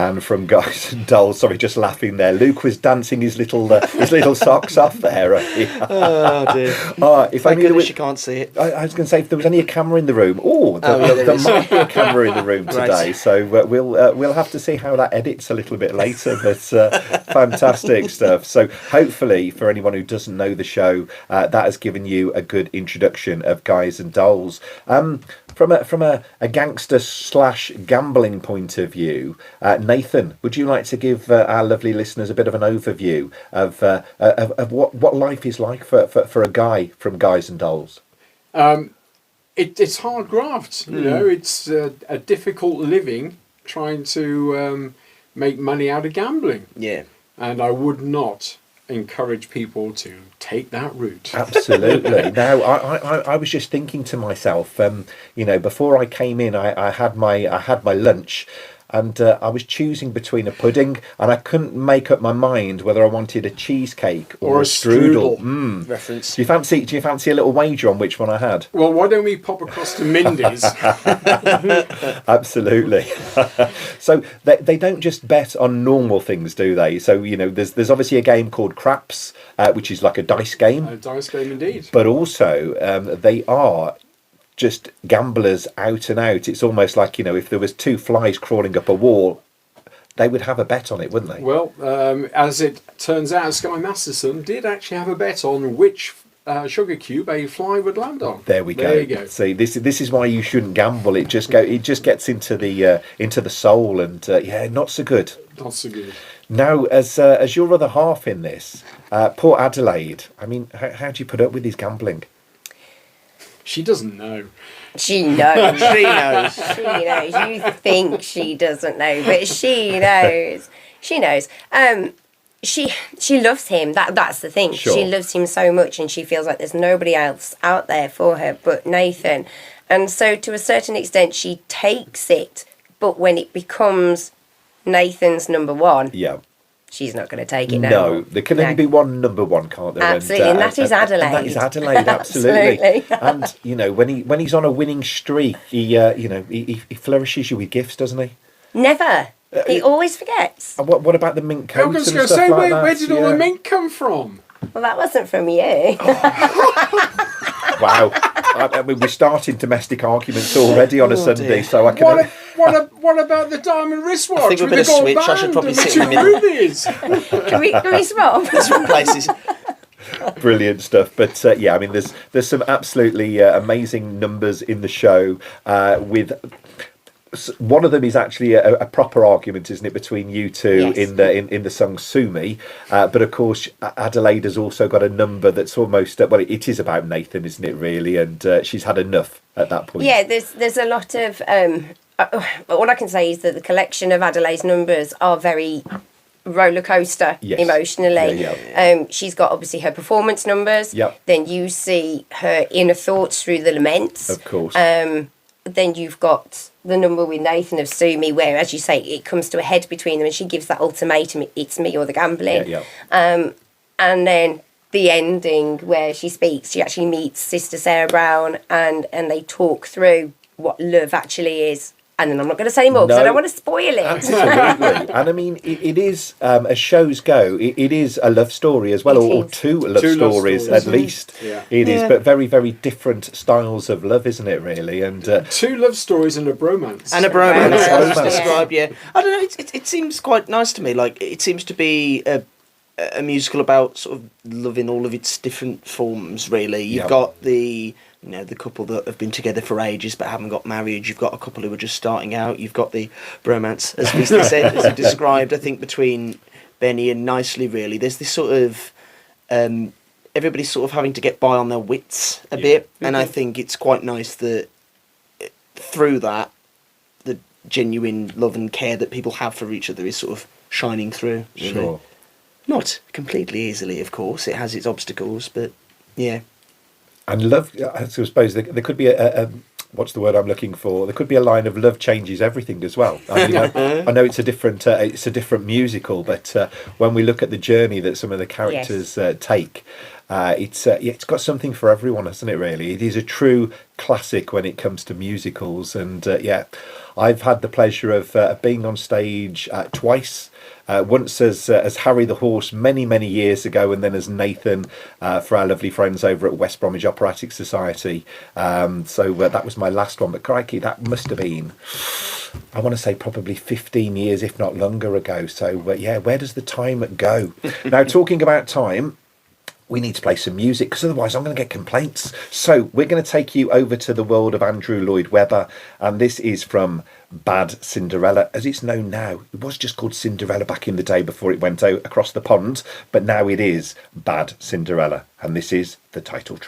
And from Guys and Dolls, sorry, just laughing there. Luke was dancing his little socks off there. Oh dear! If Thank only goodness you can't see it. I was going to say, if there was only a camera in the room. There might be a camera in the room today. Right. So we'll have to see how that edits a little bit later. But fantastic stuff. So hopefully, for anyone who doesn't know the show, that has given you a good introduction of Guys and Dolls. From a gangster / gambling point of view, Nathan, would you like to give our lovely listeners a bit of an overview of what life is like for a guy from Guys and Dolls? It's hard graft, you know. It's a difficult living trying to make money out of gambling. Yeah. And I would not encourage people to take that route. Absolutely. Now, I was just thinking to myself, before I came in, I had my lunch. And I was choosing between a pudding, and I couldn't make up my mind whether I wanted a cheesecake or a strudel. Reference. Do you fancy a little wager on which one I had? Well, why don't we pop across to Mindy's? Absolutely. So they don't just bet on normal things, do they? So there's obviously a game called Craps, which is like a dice game. A dice game indeed. But also they are just gamblers out and out. It's almost like, if there was two flies crawling up a wall, they would have a bet on it, wouldn't they? Well, as it turns out, Sky Masterson did actually have a bet on which sugar cube a fly would land on. There we go. There you go. See, this is why you shouldn't gamble. It just gets into the soul, and not so good. Not so good. Now, as your other half in this, poor Adelaide. I mean, how do you put up with his gambling? She doesn't know. She knows. She knows. She knows. You think she doesn't know, but she knows. She knows. She loves him. That's the thing. Sure. She loves him so much, and she feels like there's nobody else out there for her but Nathan. And so, to a certain extent, she takes it. But when it becomes Nathan's number one, Yeah. she's not going to take it now. No, there can only be one number one, can't there? Absolutely, and that is Adelaide. And that is Adelaide, absolutely. Absolutely. And when he's on a winning streak, he flourishes you with gifts, doesn't he? Never. He always forgets. And what about the mink coats I was and going to stuff say, like that? where did all the mink come from? Well, that wasn't from you. Wow. I mean, we're starting domestic arguments already on a Sunday, dear. so I can... What about the diamond wristwatch? I think we with better the gold switch. I band should probably and the sit in the two middle. rubies? Can we swap? Different places. Brilliant stuff. But I mean, there's some absolutely amazing numbers in the show. With one of them is actually a proper argument, isn't it, between you two? Yes. in the song "Sue Me." But of course, Adelaide has also got a number that's almost it is about Nathan, isn't it? Really, and she's had enough at that point. Yeah, there's a lot of. All I can say is that the collection of Adelaide's numbers are very roller coaster emotionally. Yeah. She's got obviously her performance numbers. Yep. Then you see her inner thoughts through the laments. Of course. Then you've got the number with Nathan of Sue Me, where, as you say, it comes to a head between them, and she gives that ultimatum: it's me or the gambling. Yeah. And then the ending where she speaks, she actually meets Sister Sarah Brown, and they talk through what love actually is. And then I'm not going to say any more because I don't want to spoil it. Absolutely. And I mean, it is, as shows go, it is a love story as well, or two love stories at least. Yeah. It is, but very, very different styles of love, isn't it, really? And Two love stories and a bromance. And a bromance, Yeah. I was described, yeah. I don't know, it seems quite nice to me. Like, it seems to be a musical about sort of love in all of its different forms, really. You've got the couple that have been together for ages but haven't got married. You've got a couple who are just starting out. You've got the bromance, as we said, as you described, I think, between Benny and Nicely, really. There's this sort of... everybody's sort of having to get by on their wits a bit, and I think it's quite nice that through that, the genuine love and care that people have for each other is sort of shining through. Really. sure. Not completely easily, of course. It has its obstacles, but yeah. And love, I suppose there could be a what's the word I'm looking for? There could be a line of love changes everything as well. I mean, I know it's a different musical, but when we look at the journey that some of the characters take, It's got something for everyone, hasn't it? Really, it is a true classic when it comes to musicals. And I've had the pleasure of being on stage twice. Once as Harry the Horse many years ago, and then as Nathan for our lovely friends over at West Bromwich Operatic Society. So that was my last one, but crikey, that must have been, I want to say, probably 15 years, if not longer ago. So where does the time go? Now, talking about time, we need to play some music, because otherwise I'm going to get complaints. So we're going to take you over to the world of Andrew Lloyd Webber, and this is from Bad Cinderella, as it's known now. It was just called Cinderella back in the day before it went out across the pond, but now it is Bad Cinderella, and this is the title track.